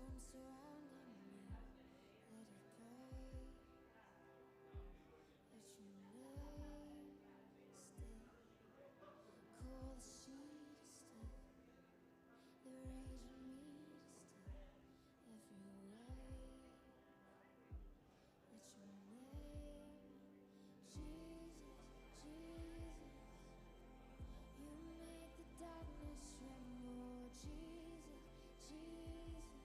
storm surrounding me, let it break. Let your name stay. Call the sea to still, the rage in me to still. Every way. Let your name, Jesus, Jesus. You make the darkness tremble, Jesus, Jesus.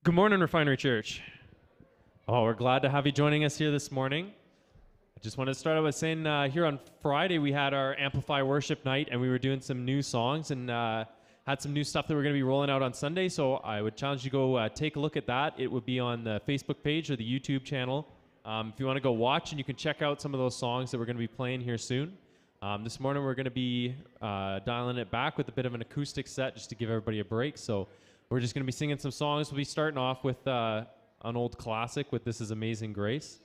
Good morning, Refinery Church. Oh, we're glad to have you joining us here this morning. I just wanted to start out by saying here on Friday we had our Amplify Worship Night, and we were doing some new songs and had some new stuff that we're going to be rolling out on Sunday. So I would challenge you to go take a look at that. It would be on the Facebook page or the YouTube channel. If you want to go watch, and you can check out some of those songs that we're going to be playing here soon. This morning we're going to be dialing it back with a bit of an acoustic set just to give everybody a break. So we're just going to be singing some songs. We'll be starting off with an old classic with This Is Amazing Grace.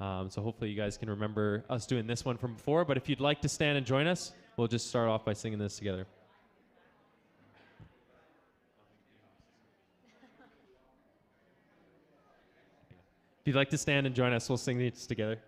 So hopefully you guys can remember us doing this one from before. But if you'd like to stand and join us, we'll just start off by singing this together. If you'd like to stand and join us, we'll sing these together.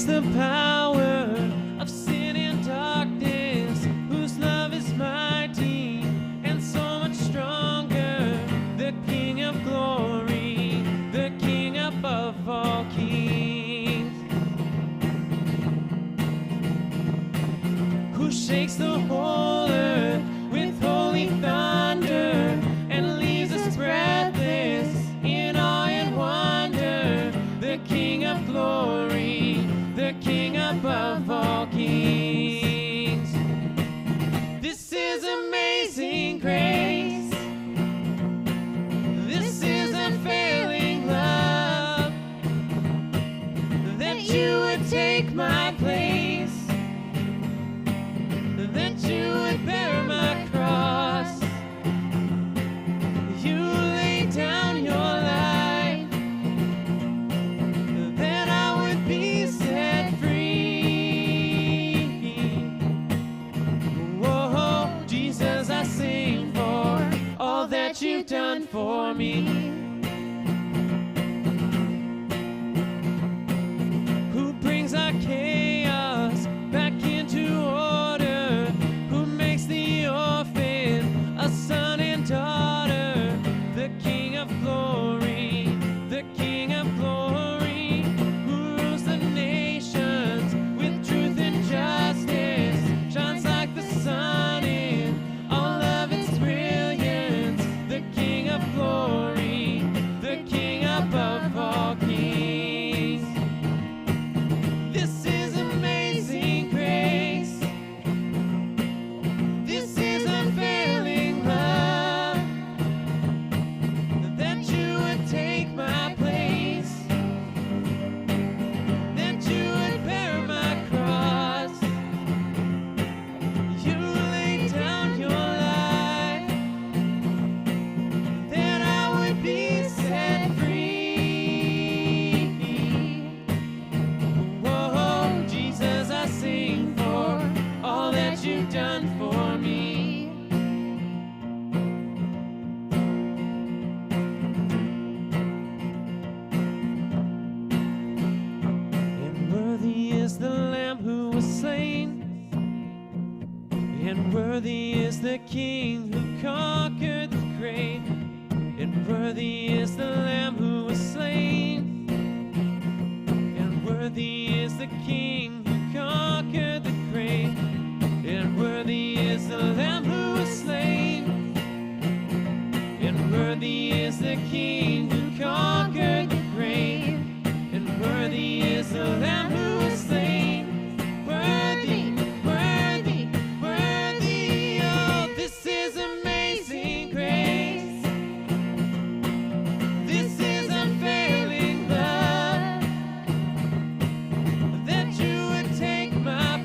The power of sin and darkness, whose love is mighty and so much stronger, the King of glory, the King above all kings, who shakes the whole earth with holy thunder and leaves us breathless in awe and wonder, the King of glory, the King above all kings. This is amazing grace. This is unfailing love, that you would take my place, that you would bear my cross. You laid down your life, that I would be set free. Whoa, Jesus, I sing for all that you've done for me. Who brings our chaos back into order, who makes the orphan a son and daughter, the King of glory, the King of glory, who rules the nations with truth and justice, shines like the sun in all of its brilliance, the King of glory, the King above all kings. This is amazing grace. This is unfailing love, that you would take my place, that you would bear my cross. You laid down your life, that I would be set free. Whoa, Jesus, I sing for all that you've done for me. And worthy is the Lamb who was slain, and worthy is the King who conquered the grave, and worthy is the Lamb who was slain, and worthy is the King who conquered the grave, and worthy is the Lamb who was slain, and worthy is the King who conquered the grave, and worthy is the Lamb who was slain. Worthy, worthy, worthy, oh, this is amazing grace. This is unfailing love, that you would take my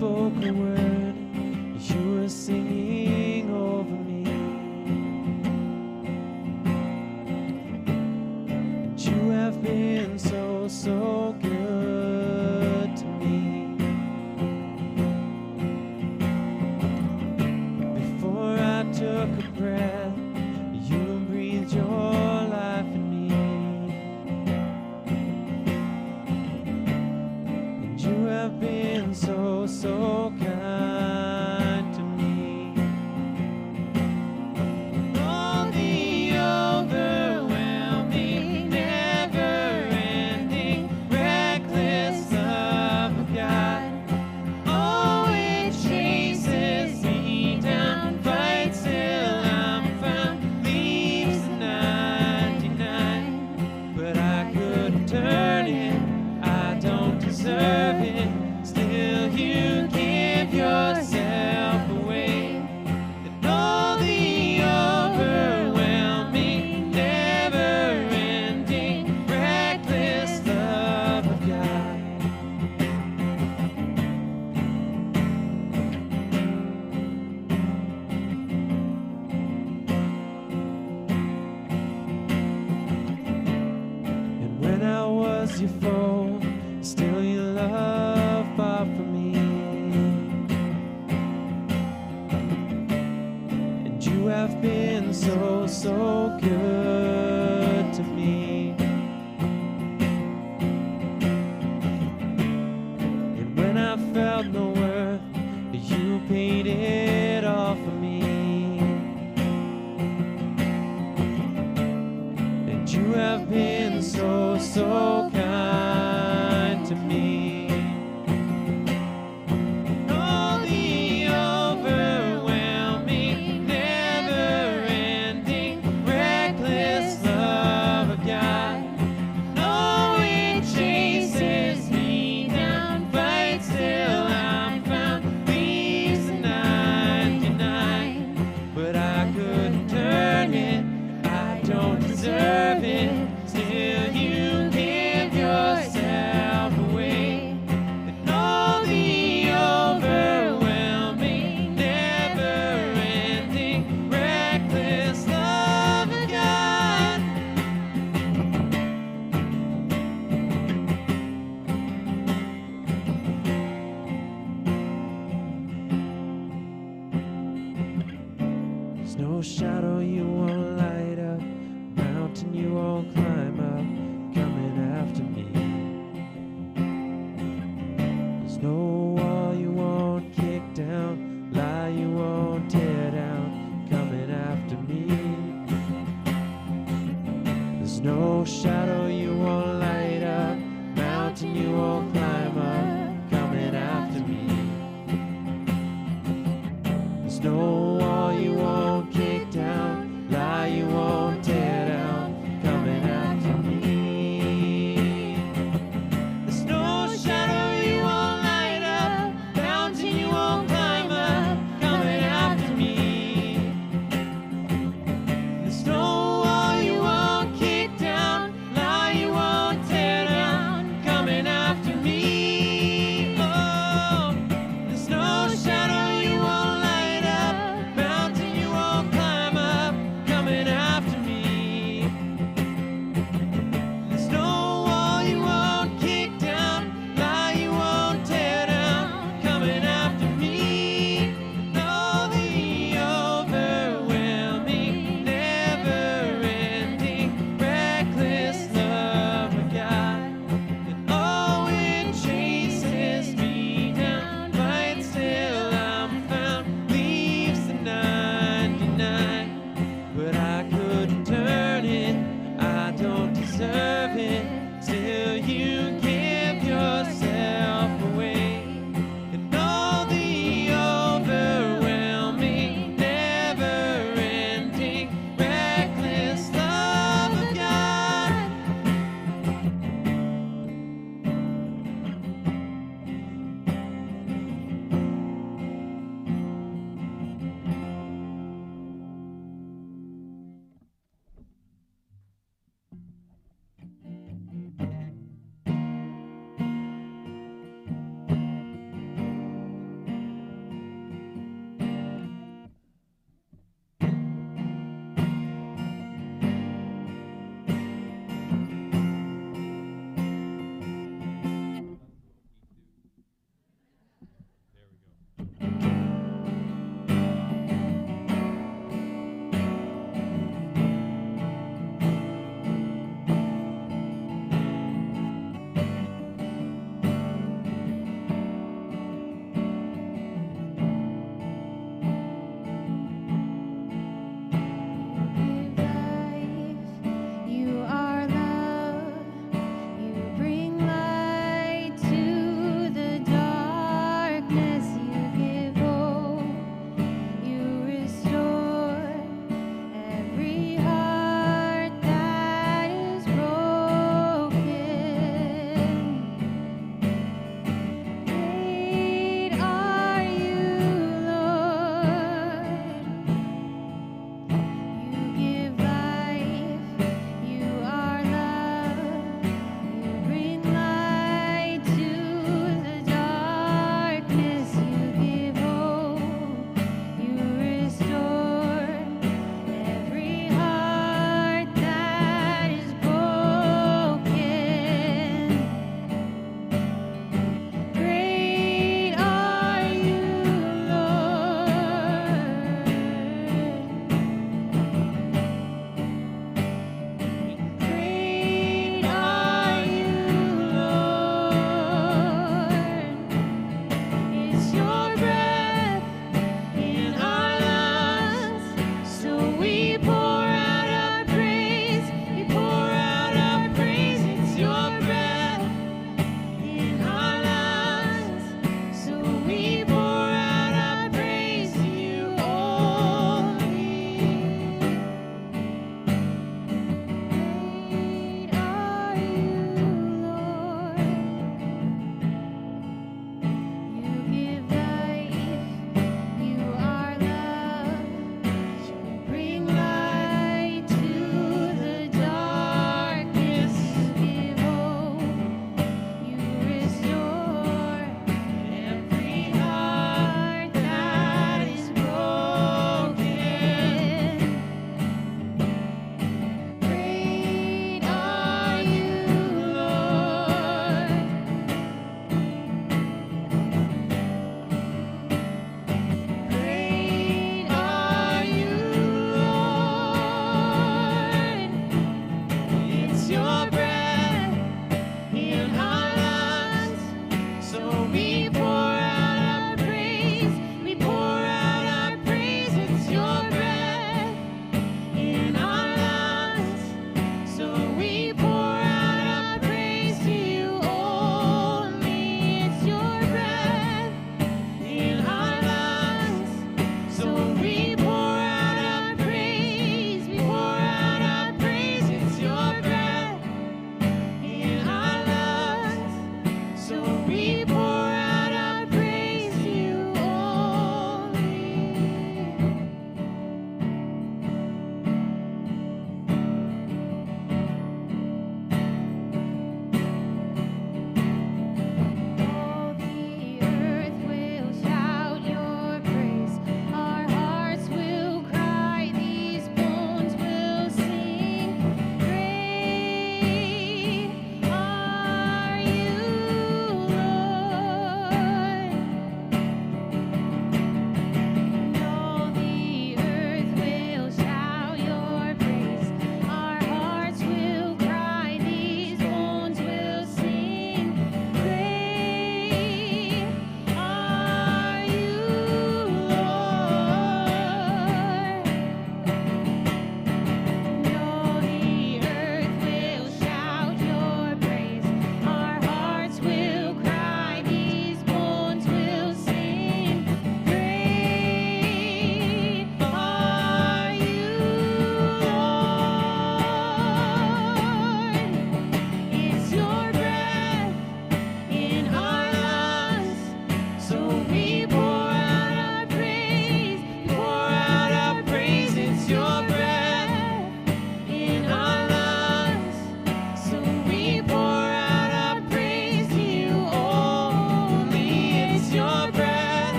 spoke a word, you were singing over me. And you have been so, so good to me. Before I took a breath, you breathed your life in me. And you have been so, so kind to me. Oh, the overwhelming, never-ending, reckless love of God. Oh, it chases me down, fights till I'm found, leaves the 99. But I couldn't turn it, I don't deserve it. Still you give yourself away. And all the overwhelming, never-ending, reckless love of God. And when I was your foe, still your love fought for me. And you have been so, so good to me. And when I felt no worth, you paid it all for me. And you have been so, so kind to me. Oh, the overwhelming, never-ending, reckless love of God. Oh, it chases me down, fights till I'm found, leaves the 99. But I couldn't turn it, I don't deserve it. Still you give yourself away. And all the overwhelming, never-ending, reckless love of God. There's no shadow you won't light up, mountain you won't climb up, coming after me. There's no wall you won't kick down, lie you won't tear down, coming after me. There's no shadow you won't light up, mountain you won't climb up, coming after me. There's no wall you won't kick down, lie you won't tear down, coming after me. There's no shadow you won't light up, mountain you won't climb up, coming after me. There's no wall you won't kick down,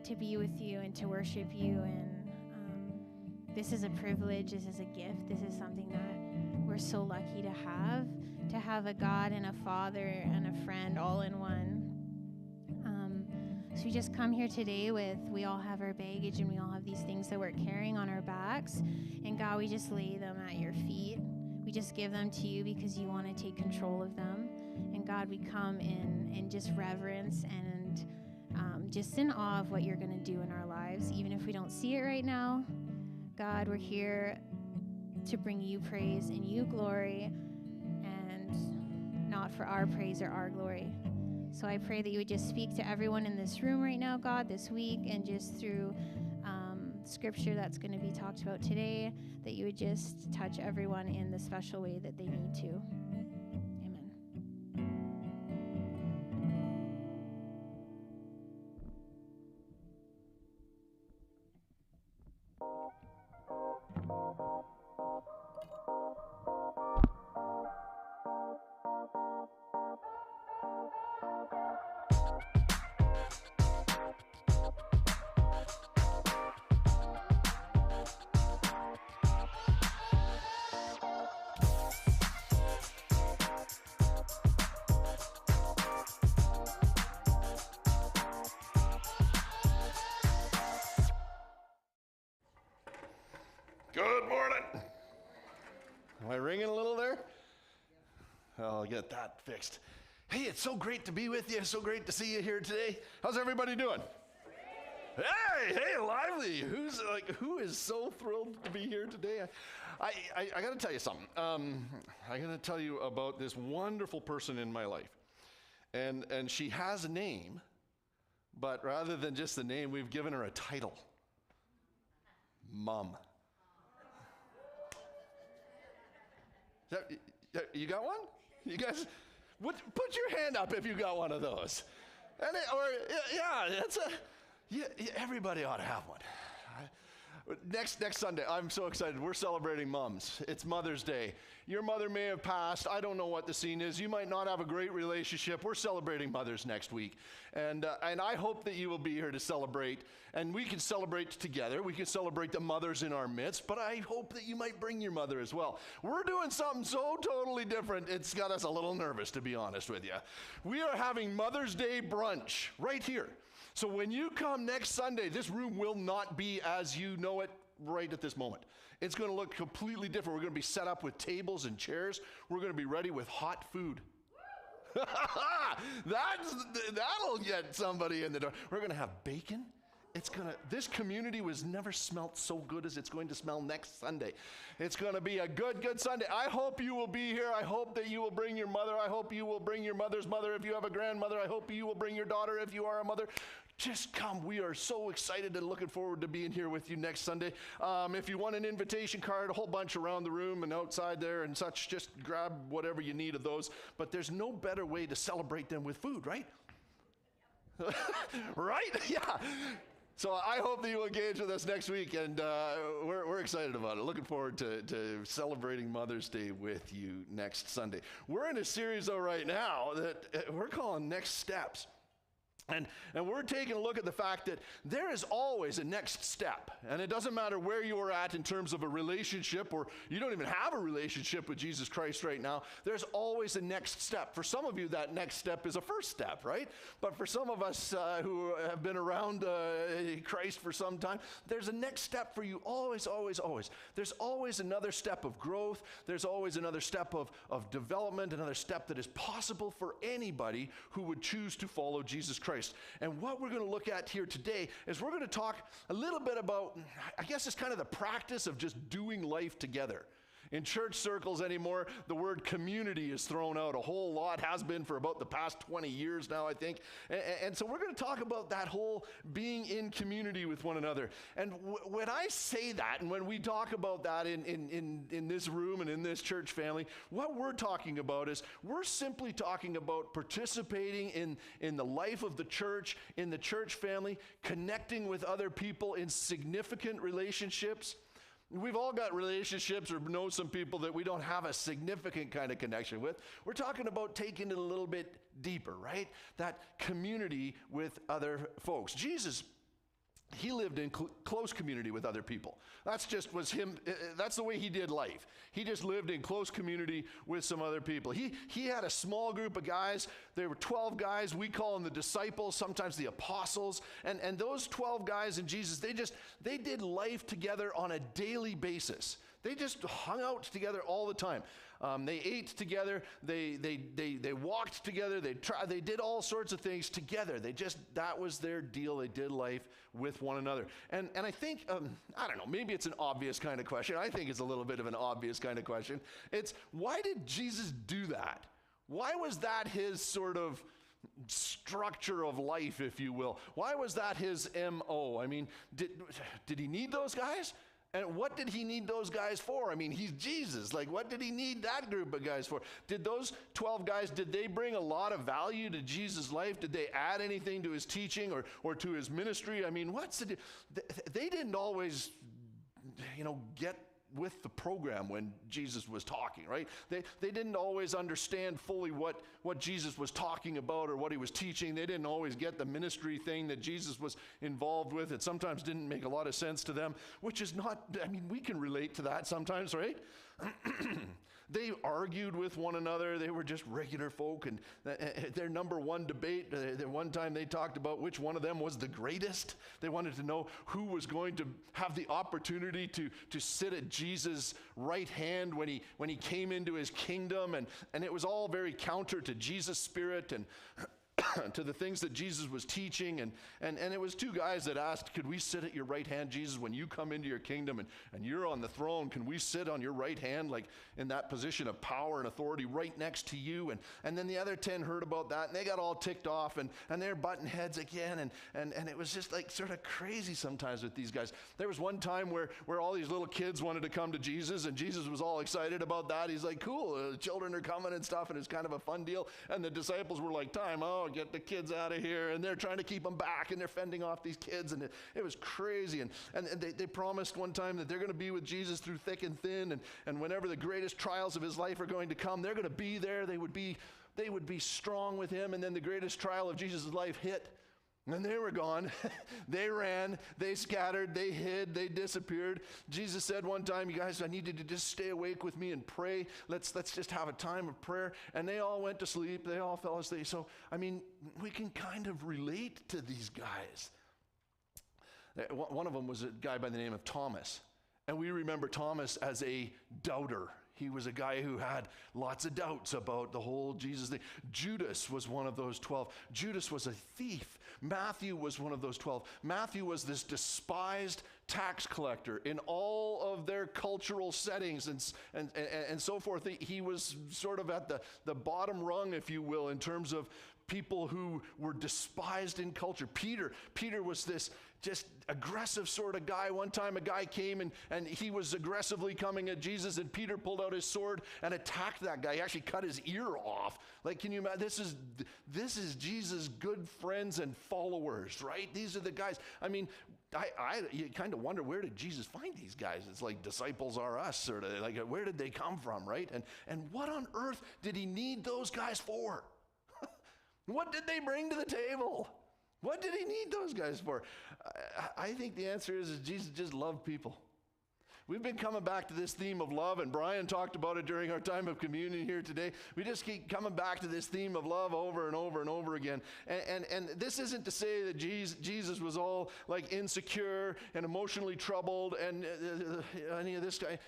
to be with you and to worship you. And this is a privilege. This is a gift. This is something that we're so lucky to have a God and a Father and a friend all in one. So we just come here today we all have our baggage and we all have these things that we're carrying on our backs. And God, we just lay them at your feet. We just give them to you because you want to take control of them. And God, we come in just reverence and just in awe of what you're going to do in our lives, even if we don't see it right now. God, we're here to bring you praise and you glory, and not for our praise or our glory. So I pray that you would just speak to everyone in this room right now, God, this week, and just through scripture that's going to be talked about today, that you would just touch everyone in the special way that they need to. Amen. Good morning. Am I ringing a little there? I'll get that fixed. Hey, it's so great to be with you. So great to see you here today. How's everybody doing? Hey, lively. Who is so thrilled to be here today? I got to tell you something. I got to tell you about this wonderful person in my life. And she has a name, but rather than just the name, we've given her a title. Mom. You got one? You guys, put your hand up if you got one of those. Everybody ought to have one. Next Sunday, I'm so excited. We're celebrating moms. It's Mother's Day. Your mother may have passed. I don't know what the scene is. You might not have a great relationship. We're celebrating mothers next week. And I hope that you will be here to celebrate. And we can celebrate together. We can celebrate the mothers in our midst. But I hope that you might bring your mother as well. We're doing something so totally different. It's got us a little nervous, to be honest with you. We are having Mother's Day brunch right here. So when you come next Sunday, this room will not be as you know it right at this moment. It's going to look completely different. We're going to be set up with tables and chairs. We're going to be ready with hot food. That'll get somebody in the door. We're going to have bacon. This community was never smelt so good as it's going to smell next Sunday. It's going to be a good Sunday. I hope you will be here. I hope that you will bring your mother. I hope you will bring your mother's mother if you have a grandmother. I hope you will bring your daughter if you are a mother. Just come. We are so excited and looking forward to being here with you next Sunday. If you want an invitation card, a whole bunch around the room and outside there and such, just grab whatever you need of those. But there's no better way to celebrate than with food, right? Right? Yeah. So I hope that you will engage with us next week, and we're excited about it. Looking forward to celebrating Mother's Day with you next Sunday. We're in a series, though, right now that we're calling Next Steps. And we're taking a look at the fact that there is always a next step. And it doesn't matter where you are at in terms of a relationship, or you don't even have a relationship with Jesus Christ right now. There's always a next step. For some of you, that next step is a first step, right? But for some of us who have been around Christ for some time, there's a next step for you. Always, always, always. There's always another step of growth. There's always another step of development, another step that is possible for anybody who would choose to follow Jesus Christ. And what we're going to look at here today is we're going to talk a little bit about, I guess it's kind of the practice of just doing life together. In church circles anymore, the word community is thrown out a whole lot, has been for about the past 20 years now, I think. And so we're going to talk about that whole being in community with one another. And when I say that, and when we talk about that in this room and in this church family, what we're talking about is we're simply talking about participating in the life of the church, in the church family, connecting with other people in significant relationships. We've all got relationships or know some people that we don't have a significant kind of connection with. We're talking about taking it a little bit deeper, right? That community with other folks. Jesus he lived in close community with other people. That's just was him. That's the way he did life. He just lived in close community with some other people. He had a small group of guys. There were 12 guys. We call them the disciples, sometimes the apostles. And those 12 guys and Jesus, they did life together on a daily basis. They just hung out together all the time. They ate together. They walked together. They did all sorts of things together. That was their deal. They did life with one another. And I think, I don't know, maybe it's an obvious kind of question. I think it's a little bit of an obvious kind of question. It's, why did Jesus do that? Why was that his sort of structure of life, if you will? Why was that his MO? I mean, did he need those guys? And what did he need those guys for? I mean, he's Jesus. Like, what did he need that group of guys for? Did those 12 guys, did they bring a lot of value to Jesus' life? Did they add anything to his teaching or to his ministry? I mean, they didn't always, get with the program when Jesus was talking, right? They didn't always understand fully what Jesus was talking about or what he was teaching. They didn't always get the ministry thing that Jesus was involved with. It sometimes didn't make a lot of sense to them, which is not, I mean, we can relate to that sometimes, right? They argued with one another. They were just regular folk, and their number one debate, one time they talked about which one of them was the greatest. They wanted to know who was going to have the opportunity to sit at Jesus' right hand when he came into his kingdom, and it was all very counter to Jesus' spirit and to the things that Jesus was teaching, and it was two guys that asked, could we sit at your right hand, Jesus, when you come into your kingdom and you're on the throne? Can we sit on your right hand, like in that position of power and authority right next to you? And then the other 10 heard about that, and they got all ticked off, and they're butting heads again, and it was just like sort of crazy sometimes with these guys. There was one time where all these little kids wanted to come to Jesus, and Jesus was all excited about that. He's like, cool, children are coming and stuff, and it's kind of a fun deal. And the disciples were like, time out, get the kids out of here, and they're trying to keep them back, and they're fending off these kids, and it was crazy. And they promised one time that they're going to be with Jesus through thick and thin, and whenever the greatest trials of his life are going to come, they're going to be there. They would be strong with him. And then the greatest trial of Jesus' life hit, and they were gone. They ran, they scattered, they hid, they disappeared. Jesus said one time, you guys, I need you to just stay awake with me and pray. Let's just have a time of prayer. And they all went to sleep. They all fell asleep. So, I mean, we can kind of relate to these guys. One of them was a guy by the name of Thomas. And we remember Thomas as a doubter. He was a guy who had lots of doubts about the whole Jesus thing. Judas was one of those 12. Judas was a thief. Matthew was one of those 12. Matthew was this despised tax collector in all of their cultural settings and so forth. He was sort of at the bottom rung, if you will, in terms of people who were despised in culture. Peter was this just aggressive sort of guy. One time a guy came and he was aggressively coming at Jesus, and Peter pulled out his sword and attacked that guy. He actually cut his ear off. Like, can you imagine? This is Jesus' good friends and followers, right? These are the guys. I mean, you kind of wonder, where did Jesus find these guys? It's like disciples are us, sort of. Like, where did they come from, right? And what on earth did he need those guys for? What did they bring to the table? What did he need those guys for? I think the answer is Jesus just loved people. We've been coming back to this theme of love, and Brian talked about it during our time of communion here today. We just keep coming back to this theme of love over and over and over again. And this isn't to say that Jesus was all like insecure and emotionally troubled and any of this guy.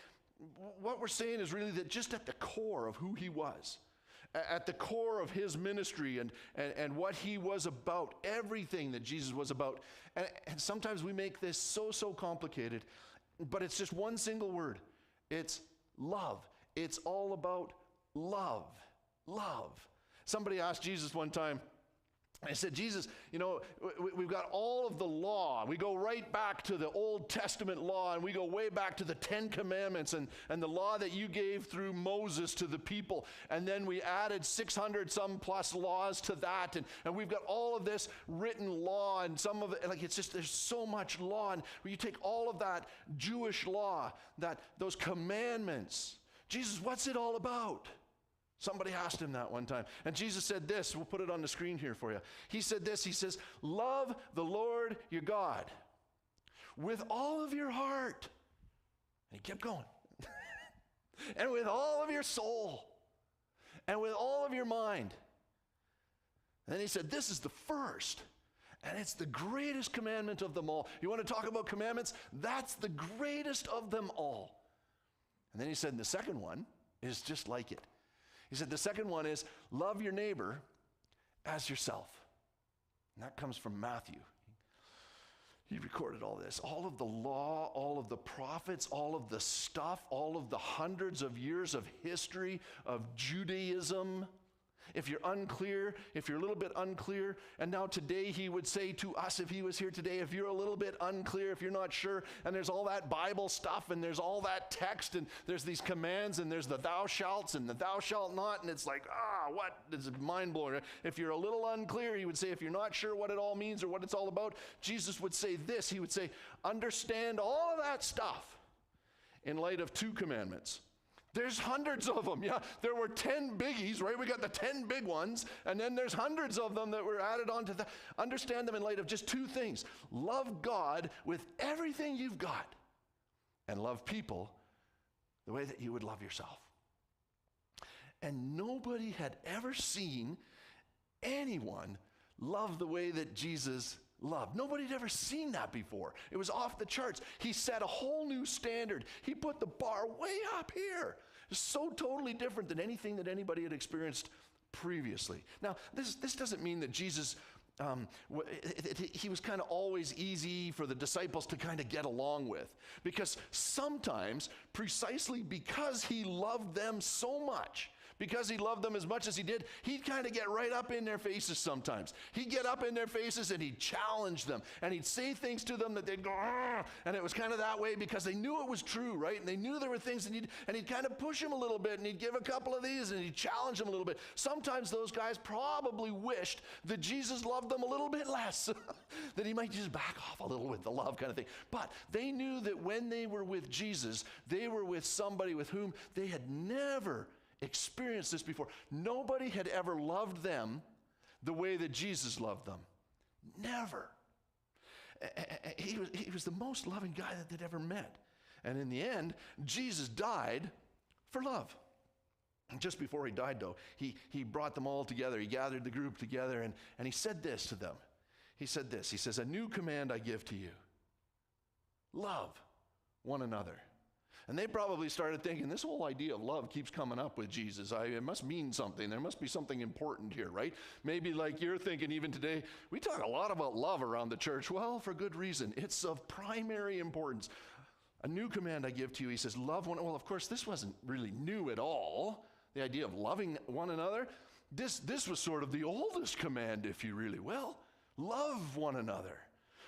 What we're saying is really that just at the core of who he was, at the core of his ministry and what he was about, everything that Jesus was about. And sometimes we make this so complicated, but it's just one single word. It's love. It's all about love. Love. Somebody asked Jesus one time, I said, Jesus, we've got all of the law. We go right back to the Old Testament law, and we go way back to the 10 Commandments and the law that you gave through Moses to the people. And then we added 600 some plus laws to that. And we've got all of this written law, and some of it, like, it's just, there's so much law. And when you take all of that Jewish law, those commandments, Jesus, what's it all about? Somebody asked him that one time. And Jesus said this. We'll put it on the screen here for you. He said this. He says, love the Lord your God with all of your heart. And he kept going. And with all of your soul. And with all of your mind. And then he said, this is the first. And it's the greatest commandment of them all. You want to talk about commandments? That's the greatest of them all. And then he said, and the second one is just like it. He said, the second one is love your neighbor as yourself. And that comes from Matthew. He recorded all this. All of the law, all of the prophets, all of the stuff, all of the hundreds of years of history of Judaism. If you're unclear, if you're a little bit unclear, and now today he would say to us, if he was here today, if you're a little bit unclear, if you're not sure, and there's all that Bible stuff, and there's all that text, and there's these commands, and there's the thou shalts, and the thou shalt not, and it's like, what? It's mind-blowing. If you're a little unclear, he would say, if you're not sure what it all means or what it's all about, Jesus would say this. He would say, understand all of that stuff in light of two commandments. There's hundreds of them. Yeah, there were 10 biggies, right? We got the 10 big ones, and then there's hundreds of them that were added on to that. Understand them in light of just two things. Love God with everything you've got, and love people the way that you would love yourself. And nobody had ever seen anyone love the way that Jesus loved. Nobody had ever seen that before. It was off the charts. He set a whole new standard. He put the bar way up here. It's so totally different than anything that anybody had experienced previously. Now, this doesn't mean that Jesus, he was kind of always easy for the disciples to kind of get along with. Because sometimes, precisely because he loved them so much, because he loved them as much as he did, he'd kind of get right up in their faces sometimes. He'd get up in their faces and he'd challenge them. And he'd say things to them that they'd go, "Argh!" And it was kind of that way because they knew it was true, right? And they knew there were things, and he'd kind of push them a little bit, and he'd give a couple of these, and he'd challenge them a little bit. Sometimes those guys probably wished that Jesus loved them a little bit less, that he might just back off a little with the love kind of thing. But they knew that when they were with Jesus, they were with somebody with whom they had never experienced this before. Nobody had ever loved them the way that Jesus loved them. Never. He was the most loving guy that they'd ever met. And in the end, Jesus died for love. And just before he died, though, he brought them all together. He gathered the group together, and he said this to them. He said this. He says, a new command I give to you. Love one another. And they probably started thinking, this whole idea of love keeps coming up with Jesus. It must mean something. There must be something important here, right? Maybe like you're thinking even today, we talk a lot about love around the church. Well, for good reason. It's of primary importance. A new command I give to you, he says, love one. Well, of course, this wasn't really new at all. The idea of loving one another. This was sort of the oldest command, if you really will. Love one another.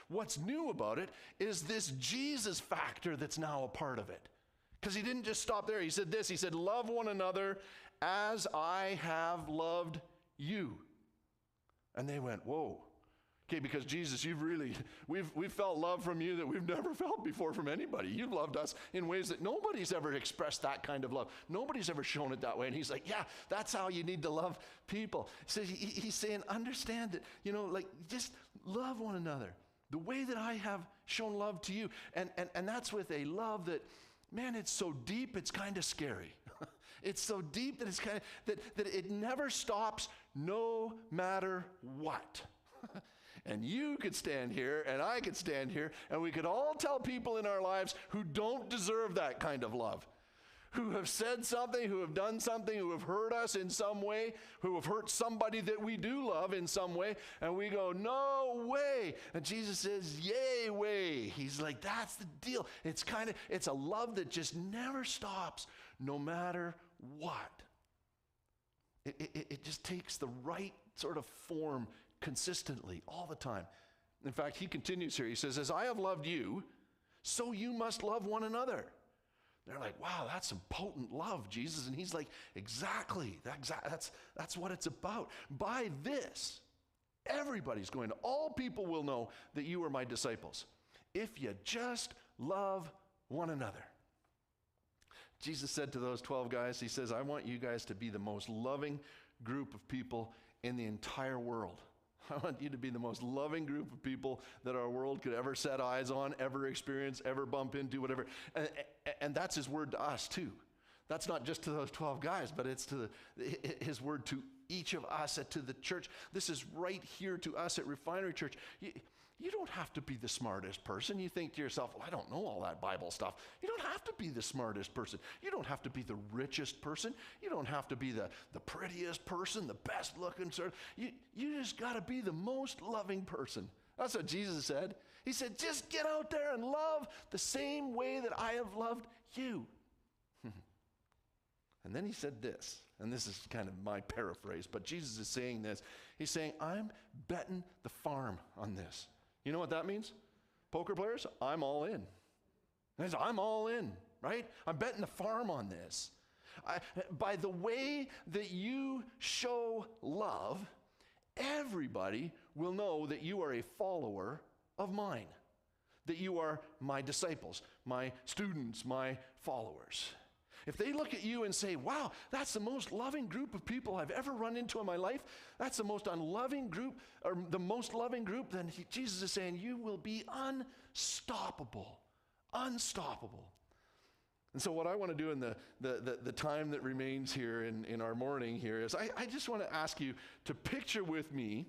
What's new about it is this Jesus factor that's now a part of it. Because he didn't just stop there. He said this. He said, love one another as I have loved you. And they went, whoa. Okay, because Jesus, we've felt love from you that we've never felt before from anybody. You've loved us in ways that nobody's ever expressed that kind of love. Nobody's ever shown it that way. And he's like, yeah, that's how you need to love people. So he's saying, understand that, just love one another the way that I have shown love to you. And that's with a love that, man, it's so deep, it's kind of scary. It's so deep that it's kind of, that it never stops no matter what. And you could stand here, and I could stand here, and we could all tell people in our lives who don't deserve that kind of love, who have said something, who have done something, who have hurt us in some way, who have hurt somebody that we do love in some way, and we go, no way. And Jesus says, yay way. He's like, that's the deal. It's a love that just never stops, no matter what. It just takes the right sort of form consistently all the time. In fact, he continues here. He says, as I have loved you, so you must love one another. They're like, wow, that's some potent love, Jesus. And he's like, exactly. That's what it's about. By this, everybody's going to, all people will know that you are my disciples, if you just love one another. Jesus said to those 12 guys, he says, I want you guys to be the most loving group of people in the entire world. I want you to be the most loving group of people that our world could ever set eyes on, ever experience, ever bump into, whatever. And that's his word to us too. That's not just to those 12 guys, but it's to his word to each of us, to the church. This is right here to us at Refinery Church. You don't have to be the smartest person. You think to yourself, well, I don't know all that Bible stuff. You don't have to be the smartest person. You don't have to be the richest person. You don't have to be the prettiest person, the best looking sort. You just got to be the most loving person. That's what Jesus said. He said, just get out there and love the same way that I have loved you. And then he said this, and this is kind of my paraphrase, but Jesus is saying this. He's saying, I'm betting the farm on this. You know what that means? Poker players, I'm all in. I'm all in, right? I'm betting the farm on this. By the way that you show love, everybody will know that you are a follower of mine, that you are my disciples, my students, my followers. If they look at you and say, wow, that's the most loving group of people I've ever run into in my life, that's the most unloving group, or the most loving group, then Jesus is saying, you will be unstoppable. Unstoppable. And so what I want to do in the time that remains here in our morning here is I just want to ask you to picture with me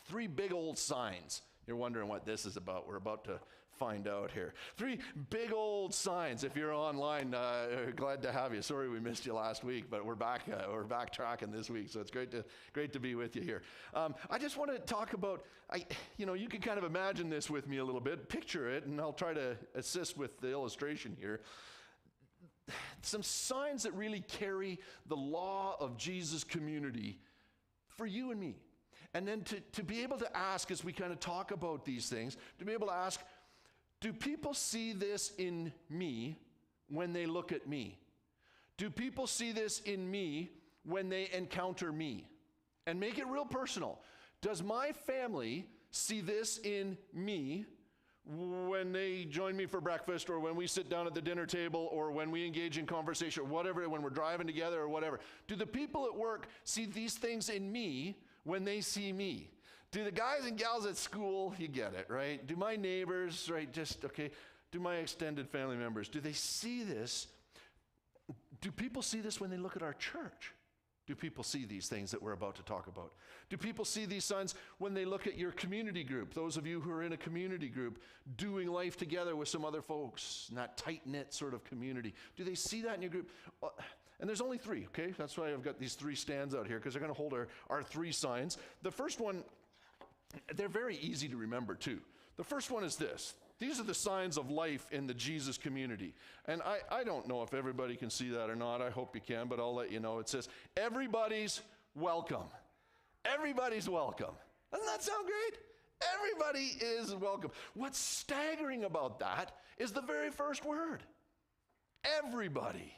3 big old signs. You're wondering what this is about. We're about to find out here. 3 big old signs. If you're online, glad to have you. Sorry we missed you last week, but we're back. We're backtracking this week, so it's great to be with you here. I just want to talk about. You can kind of imagine this with me a little bit. Picture it, and I'll try to assist with the illustration here. Some signs that really carry the law of Jesus' community for you and me. And then to be able to ask, as we kind of talk about these things, to be able to ask, do people see this in me when they look at me? Do people see this in me when they encounter me? And make it real personal. Does my family see this in me when they join me for breakfast, or when we sit down at the dinner table, or when we engage in conversation, or whatever, when we're driving together or whatever? Do the people at work see these things in me when they see me? Do the guys and gals at school, you get it, right? Do my neighbors, right, do my extended family members, do they see this? Do people see this when they look at our church? Do people see these things that we're about to talk about? Do people see these signs when they look at your community group? Those of you who are in a community group, doing life together with some other folks, in that tight-knit sort of community. Do they see that in your group? And there's only 3, okay? That's why I've got these 3 stands out here, because they're going to hold our 3 signs. The first one, they're very easy to remember too. The first one is this. These are the signs of life in the Jesus community. And I don't know if everybody can see that or not. I hope you can, but I'll let you know. It says, everybody's welcome. Everybody's welcome. Doesn't that sound great? Everybody is welcome. What's staggering about that is the very first word. Everybody.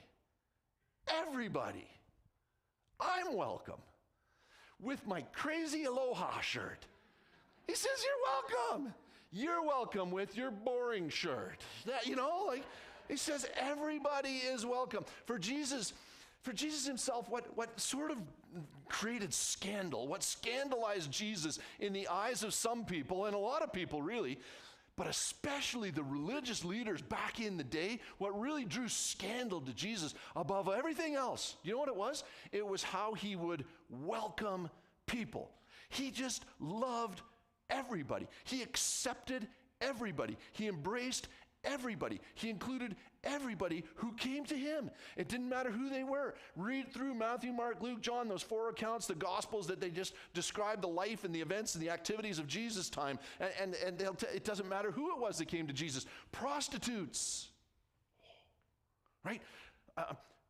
Everybody. I'm welcome. With my crazy aloha shirt. He says, you're welcome. You're welcome with your boring shirt. He says everybody is welcome. For Jesus himself, what sort of created scandal, what scandalized Jesus in the eyes of some people, and a lot of people really, but especially the religious leaders back in the day, what really drew scandal to Jesus above everything else, you know what it was? It was how he would welcome people. He just loved everybody. He accepted everybody. He embraced everybody. He included everybody who came to him. It didn't matter who they were. Read through Matthew, Mark, Luke, John, those 4 accounts, the Gospels, that they just describe the life and the events and the activities of Jesus' time. And it doesn't matter who it was that came to Jesus. Prostitutes, right?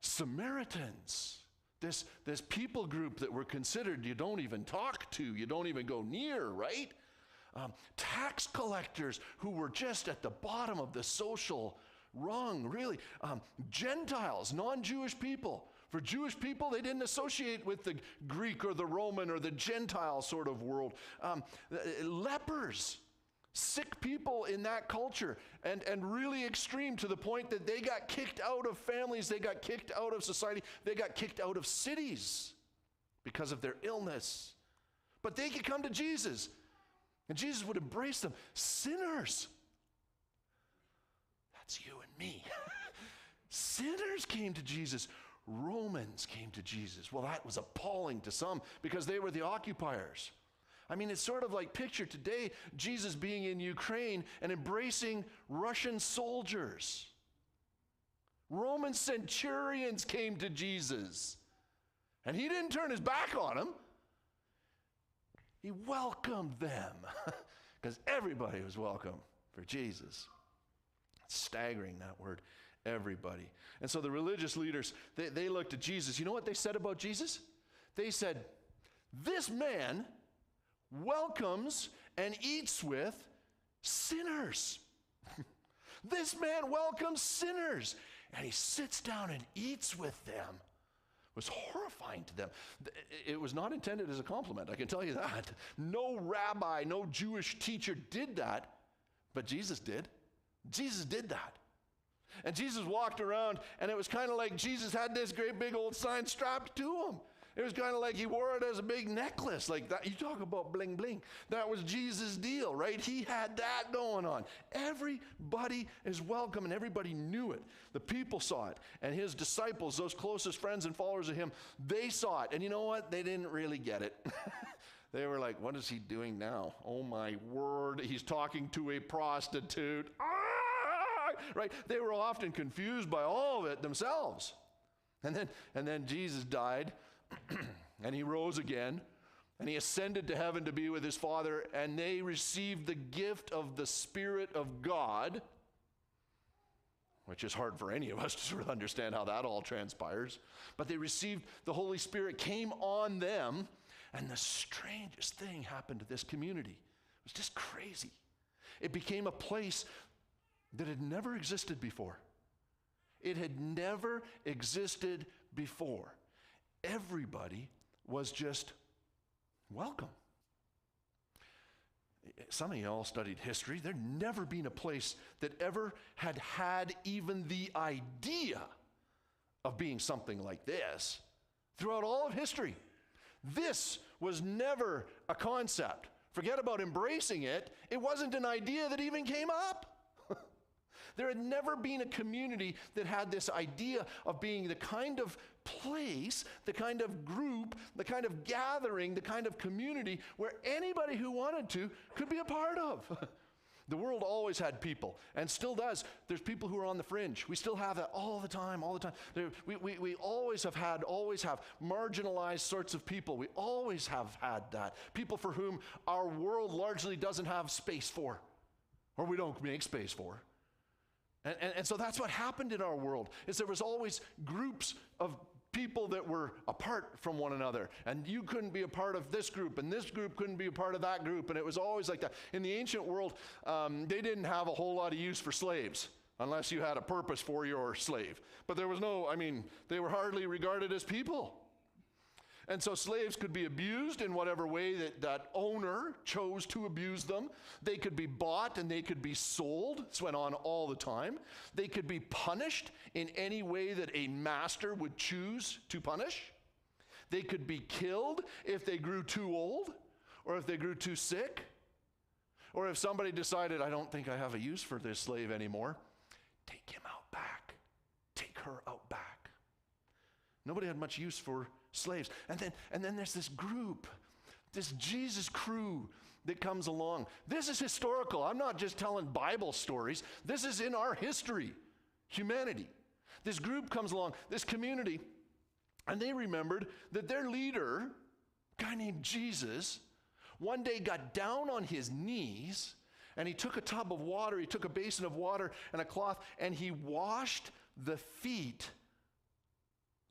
Samaritans. This people group that were considered you don't even talk to, you don't even go near, right? Tax collectors who were just at the bottom of the social rung, really. Gentiles, non-Jewish people. For Jewish people, they didn't associate with the Greek or the Roman or the Gentile sort of world. Lepers, sick people in that culture, and really extreme to the point that they got kicked out of families, they got kicked out of society, they got kicked out of cities because of their illness. But they could come to Jesus, and Jesus would embrace them. Sinners. That's you and me. Sinners came to Jesus. Romans came to Jesus. Well, that was appalling to some because they were the occupiers. I mean, it's sort of like picture today Jesus being in Ukraine and embracing Russian soldiers. Roman centurions came to Jesus, and he didn't turn his back on them. He welcomed them because everybody was welcome for Jesus. It's staggering, that word, everybody. And so the religious leaders, they looked at Jesus. You know what they said about Jesus? They said, this man welcomes and eats with sinners. This man welcomes sinners, and he sits down and eats with them. It was horrifying to them. It was not intended as a compliment, I can tell you that. No rabbi, no Jewish teacher did that, but Jesus did. Jesus did that. And Jesus walked around, and it was kind of like Jesus had this great big old sign strapped to him. It was kind of like he wore it as a big necklace like that. You talk about bling bling. That was Jesus' deal, right? He had that going on. Everybody is welcome, and everybody knew it. The people saw it, and his disciples, those closest friends and followers of him, they saw it. And you know what? They didn't really get it. They were like, what is he doing now? Oh my word, he's talking to a prostitute. Right? They were often confused by all of it themselves. And then Jesus died, and he rose again, and he ascended to heaven to be with his Father, and they received the gift of the Spirit of God, which is hard for any of us to sort of understand how that all transpires. But they received, the Holy Spirit came on them, and the strangest thing happened to this community. It was just crazy. It became a place that had never existed before. It had never existed before. Everybody was just welcome. Some of you all studied history. There'd never been a place that ever had even the idea of being something like this throughout all of history. This was never a concept. Forget about embracing it. It wasn't an idea that even came up. There had never been a community that had this idea of being the kind of place, the kind of group, the kind of gathering, the kind of community where anybody who wanted to could be a part of. The world always had people, and still does. There's people who are on the fringe. We still have that all the time. We always have marginalized sorts of people. We always have had that. People for whom our world largely doesn't have space for, or we don't make space for. And so that's what happened in our world, is there was always groups of people that were apart from one another, and you couldn't be a part of this group, and this group couldn't be a part of that group, and it was always like that. In the ancient world, they didn't have a whole lot of use for slaves, unless you had a purpose for your slave. But there was they were hardly regarded as people. And so slaves could be abused in whatever way that owner chose to abuse them. They could be bought and they could be sold. This went on all the time. They could be punished in any way that a master would choose to punish. They could be killed if they grew too old, or if they grew too sick, or if somebody decided, I don't think I have a use for this slave anymore. Take him out back. Take her out back. Nobody had much use for slaves. And then there's this group, this Jesus crew that comes along. This is historical. I'm not just telling Bible stories. This is in our history, humanity. This group comes along, this community, and they remembered that their leader, a guy named Jesus, one day got down on his knees, and he took a tub of water, he took a basin of water and a cloth, and he washed the feet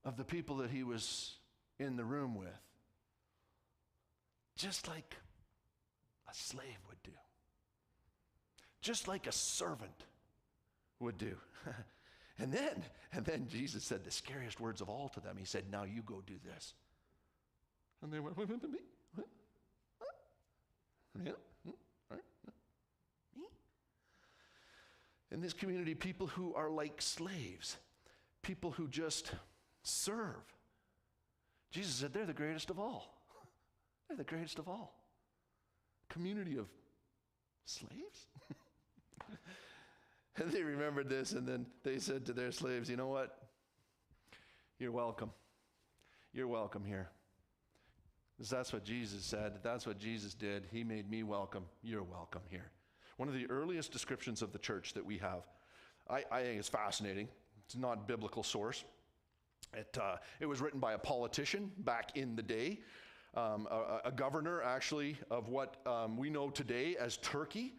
of the people that he was in the room with, just like a slave would do, just like a servant would do. and then Jesus said the scariest words of all to them. He said, now you go do this. And they went, me? What? Yeah? All right. Me? In this community, people who are like slaves, people who just serve. Jesus said they're the greatest of all. They're the greatest of all. Community of slaves? And they remembered this, and then they said to their slaves, you know what? You're welcome. You're welcome here. Because that's what Jesus said. That's what Jesus did. He made me welcome. You're welcome here. One of the earliest descriptions of the church that we have, I think it's fascinating. It's not a biblical source. It was written by a politician back in the day, a governor actually of what we know today as Turkey.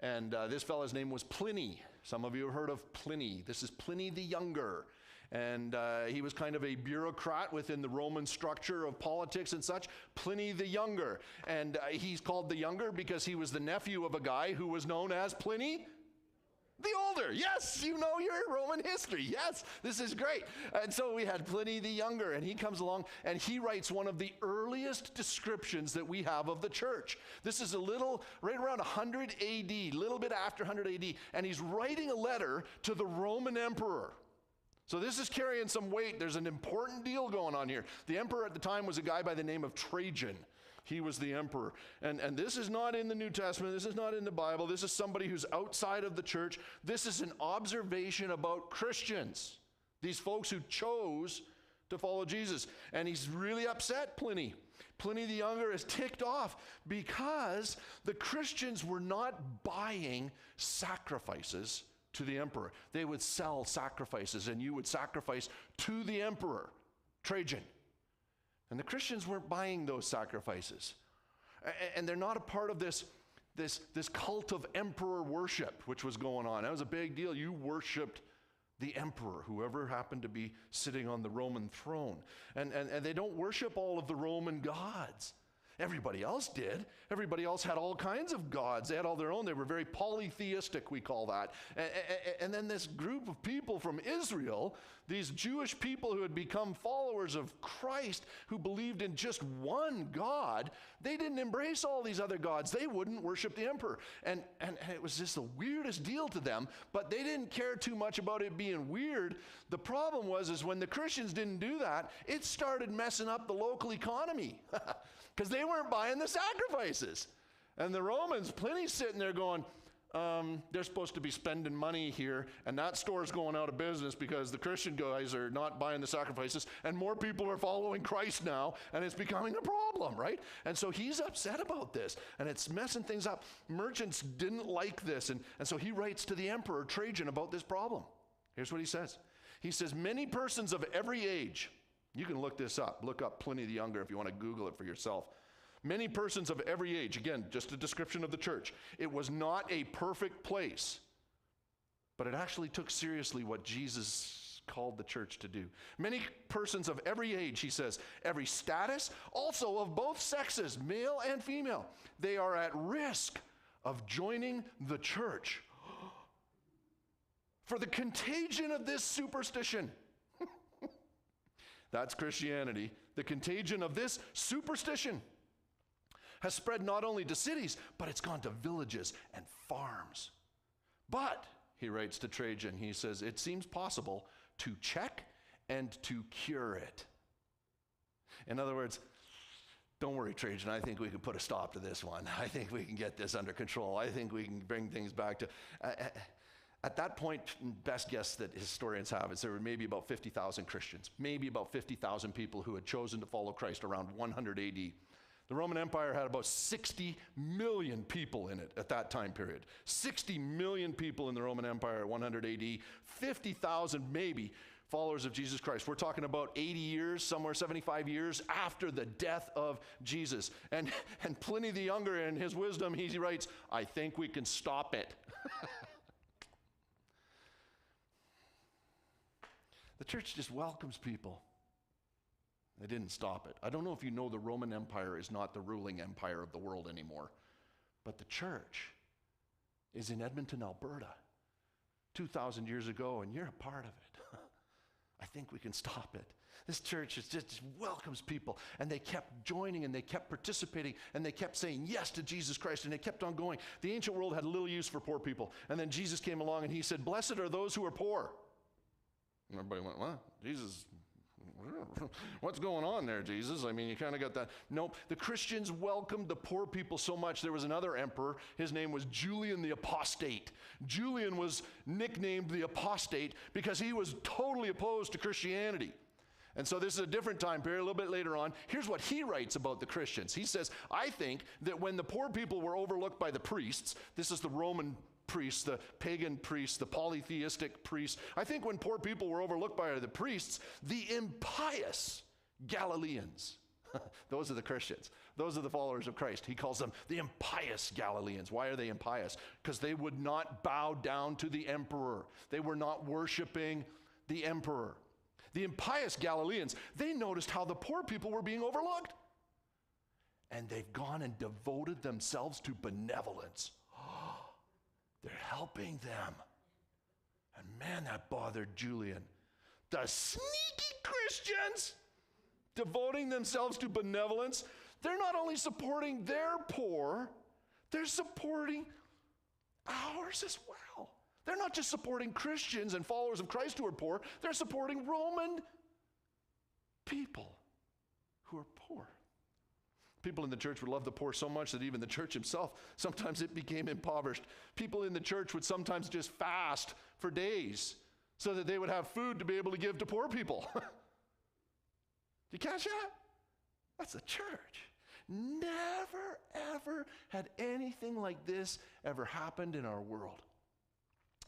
And this fellow's name was Pliny. Some of you have heard of Pliny. This is Pliny the Younger. And he was kind of a bureaucrat within the Roman structure of politics and such. Pliny the Younger. And he's called the Younger because he was the nephew of a guy who was known as Pliny the Older. Yes, you know your Roman history. Yes, this is great. And so we had Pliny the Younger, and he comes along and he writes one of the earliest descriptions that we have of the church. This is right around 100 AD, a little bit after 100 AD, and he's writing a letter to the Roman emperor. So this is carrying some weight. There's an important deal going on here. The emperor at the time was a guy by the name of Trajan. He was the emperor. And this is not in the New Testament. This is not in the Bible. This is somebody who's outside of the church. This is an observation about Christians, these folks who chose to follow Jesus. And he's really upset, Pliny. Pliny the Younger is ticked off because the Christians were not buying sacrifices to the emperor. They would sell sacrifices, and you would sacrifice to the emperor, Trajan. And the Christians weren't buying those sacrifices. And they're not a part of this cult of emperor worship, which was going on. That was a big deal. You worshiped the emperor, whoever happened to be sitting on the Roman throne. And they don't worship all of the Roman gods. Everybody else did. Everybody else had all kinds of gods. They had all their own. They were very polytheistic, we call that. And then this group of people from Israel, these Jewish people who had become followers of Christ, who believed in just one God, they didn't embrace all these other gods. They wouldn't worship the emperor. And it was just the weirdest deal to them, but they didn't care too much about it being weird. The problem was when the Christians didn't do that, it started messing up the local economy. Because they weren't buying the sacrifices. And the Romans, Pliny's sitting there going, they're supposed to be spending money here, and that store's going out of business because the Christian guys are not buying the sacrifices, and more people are following Christ now, and it's becoming a problem, right? And so he's upset about this, and it's messing things up. Merchants didn't like this, and so he writes to the emperor, Trajan, about this problem. Here's what he says. He says, many persons of every age, you can look this up. Look up Pliny the Younger if you want to Google it for yourself. Many persons of every age, again, just a description of the church. It was not a perfect place, but it actually took seriously what Jesus called the church to do. Many persons of every age, he says, every status, also of both sexes, male and female, they are at risk of joining the church for the contagion of this superstition. That's Christianity. The contagion of this superstition has spread not only to cities, but it's gone to villages and farms. But, he writes to Trajan, he says, it seems possible to check and to cure it. In other words, don't worry, Trajan, I think we can put a stop to this one. I think we can get this under control. I think we can bring things back to... At that point, best guess that historians have is there were maybe about 50,000 Christians, maybe about 50,000 people who had chosen to follow Christ around 100 AD. The Roman Empire had about 60 million people in it at that time period. 60 million people in the Roman Empire at 100 AD, 50,000 maybe followers of Jesus Christ. We're talking about 80 years, somewhere 75 years after the death of Jesus. And Pliny the Younger, in his wisdom, he writes, I think we can stop it. The church just welcomes people. They didn't stop it. I don't know if you know the Roman Empire is not the ruling empire of the world anymore, but the church is in Edmonton, Alberta, 2,000 years ago, and you're a part of it. I think we can stop it. This church just welcomes people, and they kept joining, and they kept participating, and they kept saying yes to Jesus Christ, and they kept on going. The ancient world had little use for poor people, and then Jesus came along, and he said, blessed are those who are poor. And everybody went, well, Jesus, What's going on there, Jesus? I mean, you kind of got that. Nope. The Christians welcomed the poor people so much. There was another emperor. His name was Julian the Apostate. Julian was nicknamed the Apostate because he was totally opposed to Christianity. And so this is a different time period, a little bit later on. Here's what he writes about the Christians. He says, I think that when the poor people were overlooked by the priests, this is the Roman priests, the pagan priests, the polytheistic priests. I think when poor people were overlooked by the priests, the impious Galileans, those are the Christians, those are the followers of Christ. He calls them the impious Galileans. Why are they impious? Because they would not bow down to the emperor. They were not worshiping the emperor. The impious Galileans, they noticed how the poor people were being overlooked. And they've gone and devoted themselves to benevolence. They're helping them. And man, that bothered Julian. The sneaky Christians devoting themselves to benevolence, they're not only supporting their poor, they're supporting ours as well. They're not just supporting Christians and followers of Christ who are poor, they're supporting Roman people who are poor. People in the church would love the poor so much that even the church itself, sometimes it became impoverished. People in the church would sometimes just fast for days so that they would have food to be able to give to poor people. Do you catch that? That's the church. Never, ever had anything like this ever happened in our world.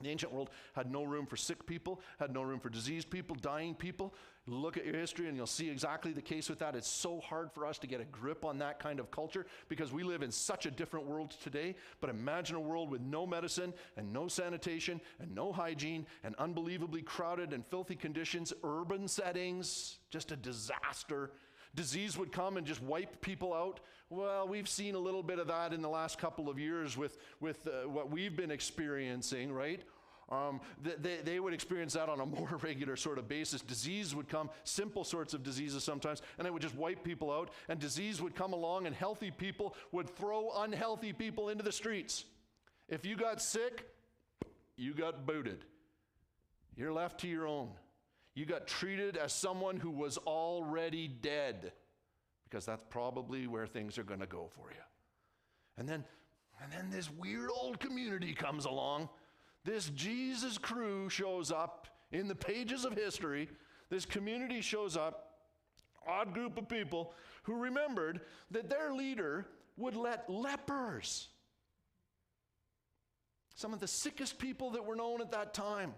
The ancient world had no room for sick people, had no room for diseased people, dying people. Look at your history and you'll see exactly the case with that. It's so hard for us to get a grip on that kind of culture because we live in such a different world today. But imagine a world with no medicine and no sanitation and no hygiene and unbelievably crowded and filthy conditions, urban settings, just a disaster. Disease would come and just wipe people out. Well, we've seen a little bit of that in the last couple of years with what we've been experiencing, right? They would experience that on a more regular sort of basis. Disease would come, simple sorts of diseases sometimes, and it would just wipe people out. And disease would come along, and healthy people would throw unhealthy people into the streets. If you got sick, you got booted. You're left to your own. You got treated as someone who was already dead, because that's probably where things are going to go for you. And then this weird old community comes along. This Jesus crew shows up in the pages of history. This community shows up, odd group of people who remembered that their leader would let lepers, some of the sickest people that were known at that time,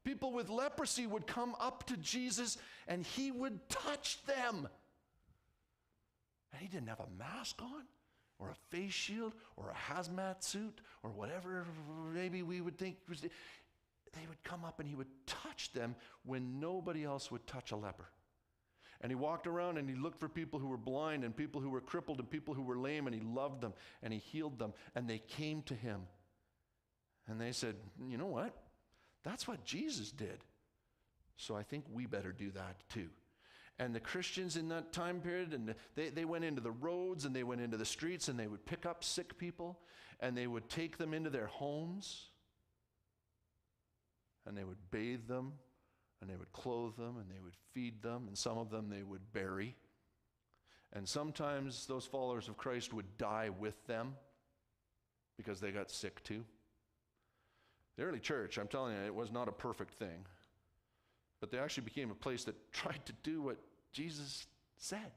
people with leprosy would come up to Jesus and he would touch them. And he didn't have a mask on or a face shield or a hazmat suit or whatever maybe we would think. They would come up and he would touch them when nobody else would touch a leper. And he walked around and he looked for people who were blind and people who were crippled and people who were lame, and he loved them and he healed them, and they came to him. And they said, you know what? That's what Jesus did. So I think we better do that too. And the Christians in that time period, and they went into the roads and they went into the streets and they would pick up sick people and they would take them into their homes and they would bathe them and they would clothe them and they would feed them, and some of them they would bury. And sometimes those followers of Christ would die with them because they got sick too. The early church, I'm telling you, it was not a perfect thing. But they actually became a place that tried to do what Jesus said.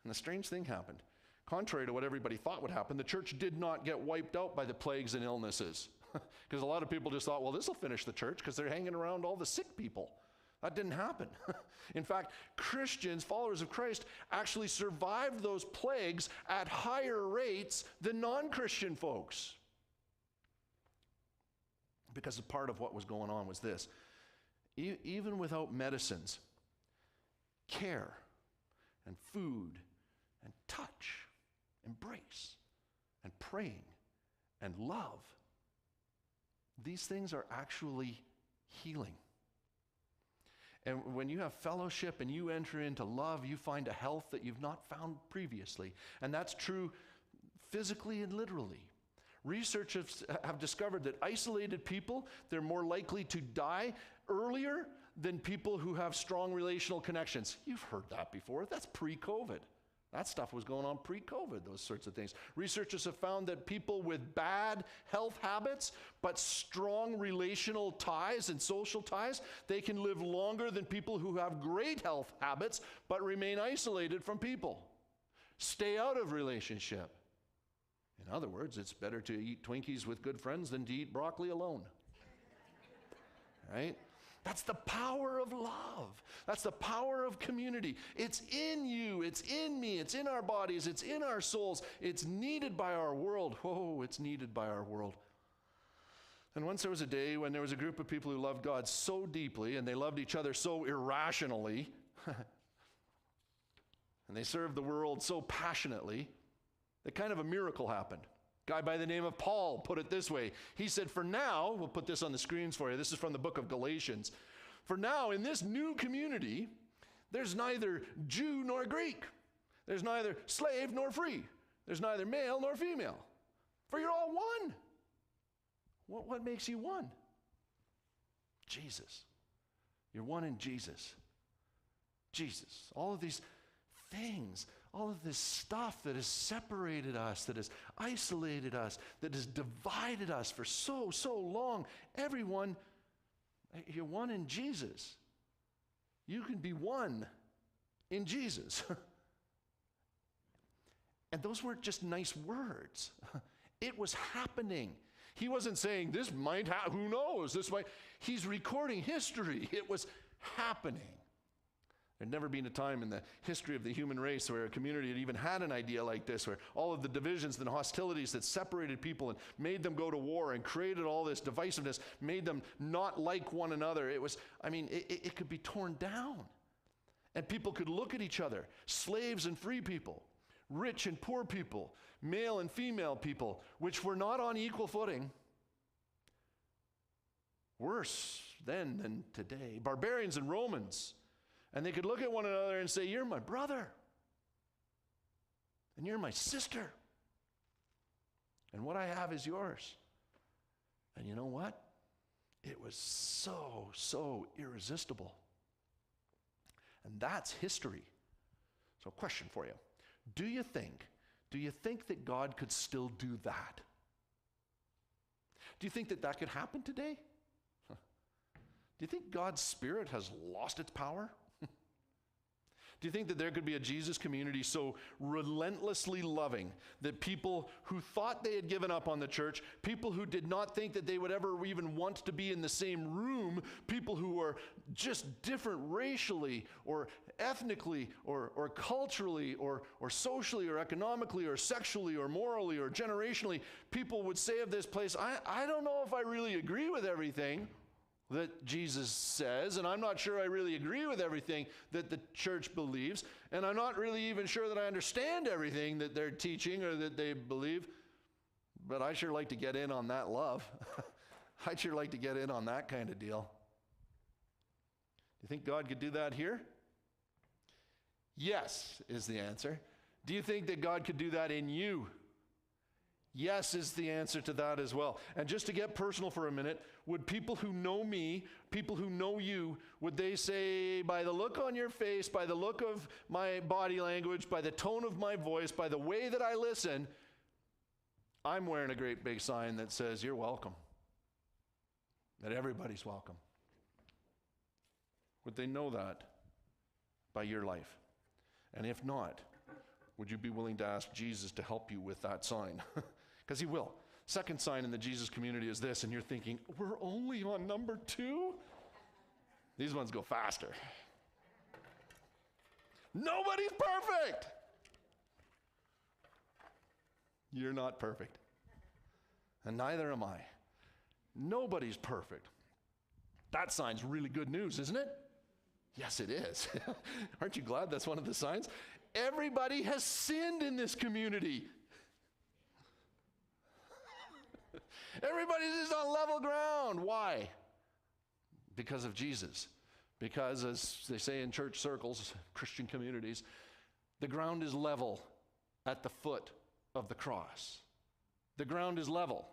And a strange thing happened. Contrary to what everybody thought would happen, the church did not get wiped out by the plagues and illnesses. Because a lot of people just thought, well, this will finish the church because they're hanging around all the sick people. That didn't happen. In fact, Christians, followers of Christ, actually survived those plagues at higher rates than non-Christian folks. Because a part of what was going on was this. Even without medicines, care and food and touch, embrace and praying and love, these things are actually healing. And when you have fellowship and you enter into love, you find a health that you've not found previously. And that's true physically and literally. Researchers have discovered that isolated people, they're more likely to die earlier than people who have strong relational connections. You've heard that before. That's pre-COVID. That stuff was going on pre-COVID, those sorts of things. Researchers have found that people with bad health habits, but strong relational ties and social ties, they can live longer than people who have great health habits, but remain isolated from people. Stay out of relationship. In other words, it's better to eat Twinkies with good friends than to eat broccoli alone. Right? That's the power of love. That's the power of community. It's in you, it's in me, it's in our bodies, it's in our souls. It's needed by our world. Whoa, it's needed by our world. And once there was a day when there was a group of people who loved God so deeply and they loved each other so irrationally and they served the world so passionately that kind of a miracle happened. A guy by the name of Paul put it this way. He said, for now, we'll put this on the screens for you. This is from the book of Galatians. For now, in this new community, there's neither Jew nor Greek. There's neither slave nor free. There's neither male nor female. For you're all one. What makes you one? Jesus. You're one in Jesus. Jesus. All of these things, all of this stuff that has separated us, that has isolated us, that has divided us for so long. Everyone, you're one in Jesus. You can be one in Jesus. And those weren't just nice words. It was happening. He wasn't saying this might happen, who knows, this might. He's recording history. It was happening. There'd never been a time in the history of the human race where a community had even had an idea like this, where all of the divisions and hostilities that separated people and made them go to war and created all this divisiveness, made them not like one another. It was, it could be torn down. And people could look at each other, slaves and free people, rich and poor people, male and female people, which were not on equal footing. Worse then than today. Barbarians and Romans. And they could look at one another and say, you're my brother. And you're my sister. And what I have is yours. And you know what? It was so irresistible. And that's history. So question for you. Do you think that God could still do that? Do you think that could happen today? Do you think God's Spirit has lost its power? Do you think that there could be a Jesus community so relentlessly loving that people who thought they had given up on the church, people who did not think that they would ever even want to be in the same room, people who are just different racially or ethnically or culturally or socially or economically or sexually or morally or generationally, people would say of this place, I don't know if I really agree with everything that Jesus says, and I'm not sure I really agree with everything that the church believes, and I'm not really even sure that I understand everything that they're teaching or that they believe, but I sure like to get in on that love. I'd sure like to get in on that kind of deal. Do you think God could do that here? Yes, is the answer. Do you think that God could do that in you? Yes is the answer to that as well. And just to get personal for a minute, would people who know me, people who know you, would they say, by the look on your face, by the look of my body language, by the tone of my voice, by the way that I listen, I'm wearing a great big sign that says, you're welcome. That everybody's welcome. Would they know that by your life? And if not, would you be willing to ask Jesus to help you with that sign? Because he will. Second sign in the Jesus community is this, and you're thinking, we're only on number 2? These ones go faster. Nobody's perfect. You're not perfect. And neither am I. Nobody's perfect. That sign's really good news, isn't it? Yes, it is. Aren't you glad that's one of the signs? Everybody has sinned in this community. Everybody's just on level ground. Why? Because of Jesus. Because, as they say in church circles, Christian communities, the ground is level at the foot of the cross. The ground is level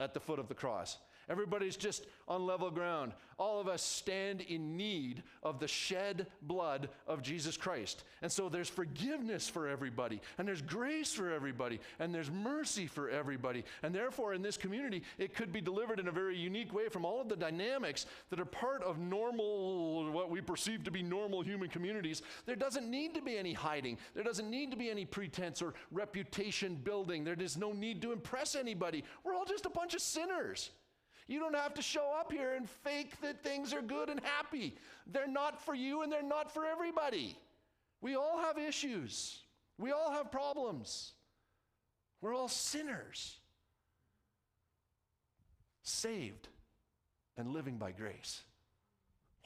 at the foot of the cross. Everybody's just on level ground. All of us stand in need of the shed blood of Jesus Christ. And so there's forgiveness for everybody, and there's grace for everybody, and there's mercy for everybody. And therefore, in this community, it could be delivered in a very unique way from all of the dynamics that are part of normal, what we perceive to be normal human communities. There doesn't need to be any hiding. There doesn't need to be any pretense or reputation building. There is no need to impress anybody. We're all just a bunch of sinners. You don't have to show up here and fake that things are good and happy. They're not for you and they're not for everybody. We all have issues. We all have problems. We're all sinners, saved and living by grace.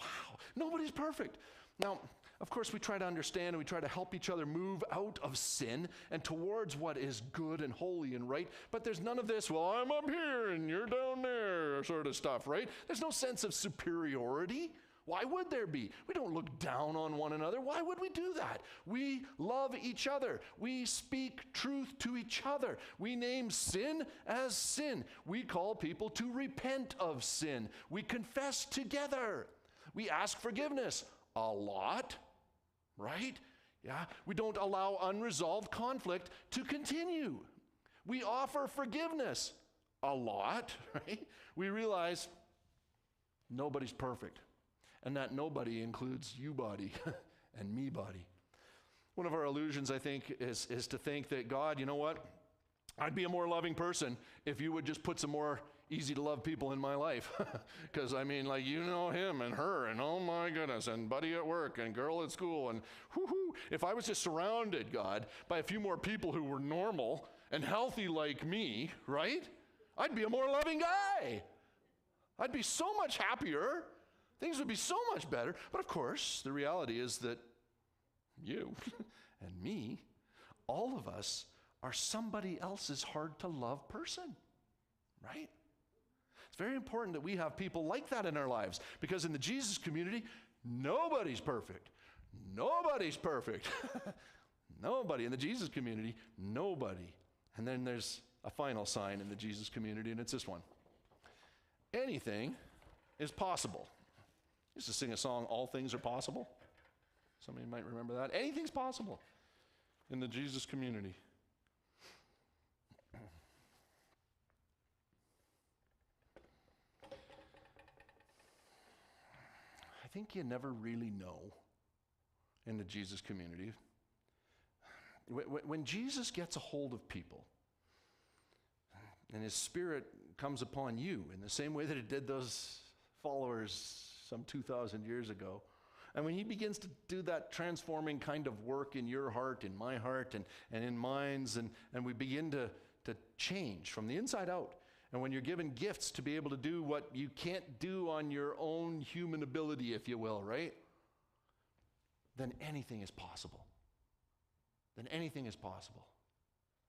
Wow, nobody's perfect. Now, of course, we try to understand and we try to help each other move out of sin and towards what is good and holy and right. But there's none of this, well, I'm up here and you're down there sort of stuff, right? There's no sense of superiority. Why would there be? We don't look down on one another. Why would we do that? We love each other. We speak truth to each other. We name sin as sin. We call people to repent of sin. We confess together. We ask forgiveness a lot. Right? Yeah. We don't allow unresolved conflict to continue. We offer forgiveness a lot, right? We realize nobody's perfect, and that nobody includes you body and me body. One of our illusions, I think, is to think that God, you know what? I'd be a more loving person if you would just put some more easy to love people in my life. Because I mean, like, you know him and her and oh my goodness, and buddy at work and girl at school and whoo-hoo. If I was just surrounded, God, by a few more people who were normal and healthy like me, right? I'd be a more loving guy. I'd be so much happier. Things would be so much better. But of course, the reality is that you and me, all of us, are somebody else's hard to love person, right? It's very important that we have people like that in our lives, because in the Jesus community, nobody's perfect. Nobody's perfect. Nobody. In the Jesus community, nobody. And then there's a final sign in the Jesus community, and it's this one. Anything is possible. I used to sing a song, All Things Are Possible. Somebody might remember that. Anything's possible in the Jesus community. I think you never really know in the Jesus community. When Jesus gets a hold of people and his Spirit comes upon you in the same way that it did those followers some 2,000 years ago, and when he begins to do that transforming kind of work in your heart, in my heart, and in minds, and we begin to change from the inside out, and when you're given gifts to be able to do what you can't do on your own human ability, if you will, right? Then anything is possible. Then anything is possible.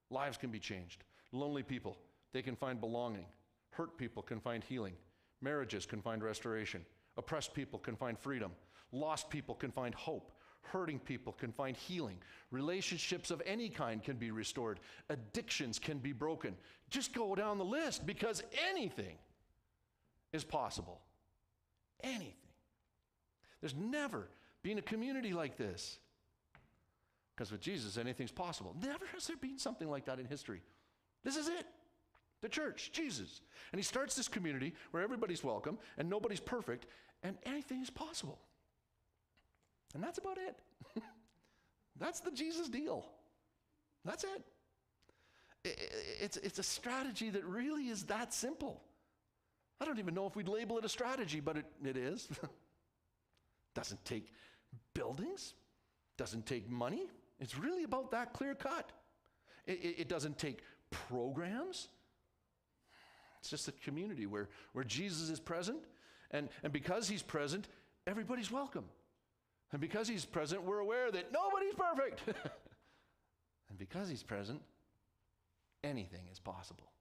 Lives can be changed. Lonely people, they can find belonging. Hurt people can find healing. Marriages can find restoration. Oppressed people can find freedom. Lost people can find hope. Hurting people can find healing. Relationships of any kind can be restored. Addictions can be broken. Just go down the list, because anything is possible. Anything. There's never been a community like this. Because with Jesus, anything's possible. Never has there been something like that in history. This is it. The church, Jesus. And he starts this community where everybody's welcome and nobody's perfect and anything is possible. And that's about it. That's the Jesus deal. That's it. It's a strategy that really is that simple. I don't even know if we'd label it a strategy, but it is. Doesn't take buildings. Doesn't take money. It's really about that clear cut. It doesn't take programs. It's just a community where Jesus is present. And because he's present, everybody's welcome. And because he's present, we're aware that nobody's perfect. And because he's present, anything is possible.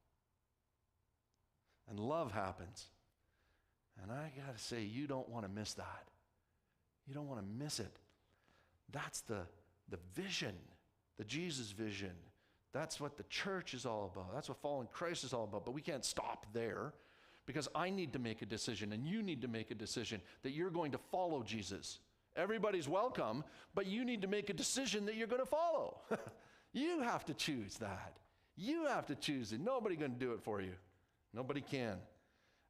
And love happens. And I got to say, you don't want to miss that. You don't want to miss it. That's the vision, the Jesus vision. That's what the church is all about. That's what following Christ is all about. But we can't stop there, because I need to make a decision and you need to make a decision that you're going to follow Jesus. Everybody's welcome, but you need to make a decision that you're going to follow. You have to choose that. You have to choose it. Nobody's going to do it for you. Nobody can.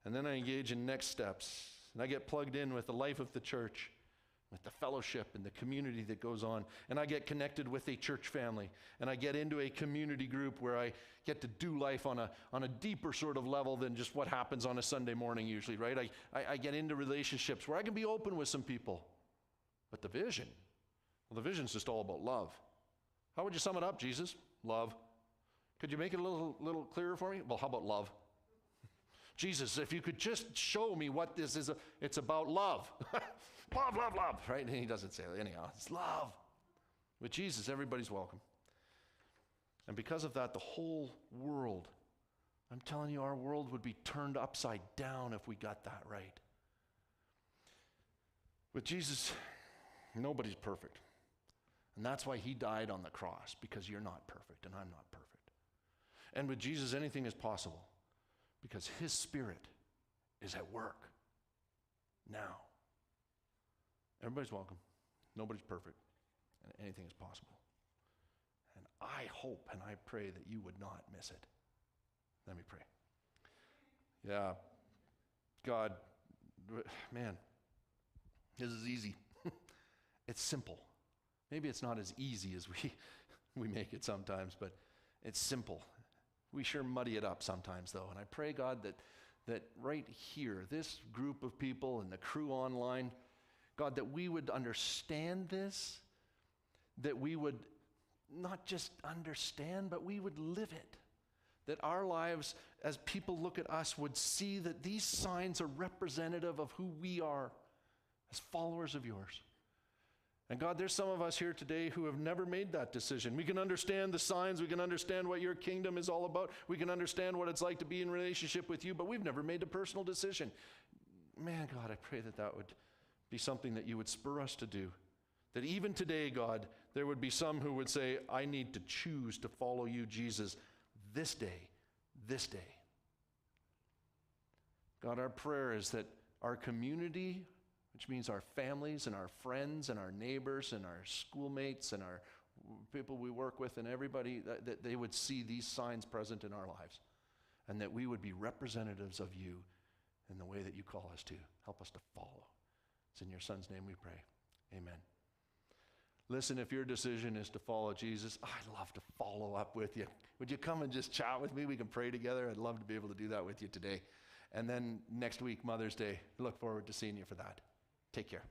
And then I engage in next steps, and I get plugged in with the life of the church, with the fellowship and the community that goes on. And I get connected with a church family. And I get into a community group where I get to do life on a deeper sort of level than just what happens on a Sunday morning usually, right? I get into relationships where I can be open with some people. But the vision, well, the vision's just all about love. How would you sum it up, Jesus? Love. Could you make it a little clearer for me? Well, how about love? Jesus, if you could just show me what this is, it's about love. Love, love, love, right? And he doesn't say it anyhow. It's love. With Jesus, everybody's welcome. And because of that, the whole world, I'm telling you, our world would be turned upside down if we got that right. With Jesus, nobody's perfect. And that's why he died on the cross, because you're not perfect and I'm not perfect. And with Jesus, anything is possible because his Spirit is at work now. Everybody's welcome. Nobody's perfect. And anything is possible. And I hope and I pray that you would not miss it. Let me pray. Yeah. God, man, this is easy. It's simple. Maybe it's not as easy as we make it sometimes, but it's simple. We sure muddy it up sometimes, though. And I pray, God, that right here, this group of people and the crew online, God, that we would understand this, that we would not just understand, but we would live it. That our lives, as people look at us, would see that these signs are representative of who we are as followers of yours. And God, there's some of us here today who have never made that decision. We can understand the signs. We can understand what your kingdom is all about. We can understand what it's like to be in relationship with you, but we've never made a personal decision. Man, God, I pray that that would be something that you would spur us to do. That even today, God, there would be some who would say, I need to choose to follow you, Jesus, this day, this day. God, our prayer is that our community, which means our families and our friends and our neighbors and our schoolmates and our people we work with and everybody, that they would see these signs present in our lives and that we would be representatives of you in the way that you call us to. Help us to follow. It's in your Son's name we pray. Amen. Listen, if your decision is to follow Jesus, I'd love to follow up with you. Would you come and just chat with me? We can pray together. I'd love to be able to do that with you today. And then next week, Mother's Day, look forward to seeing you for that. Take care.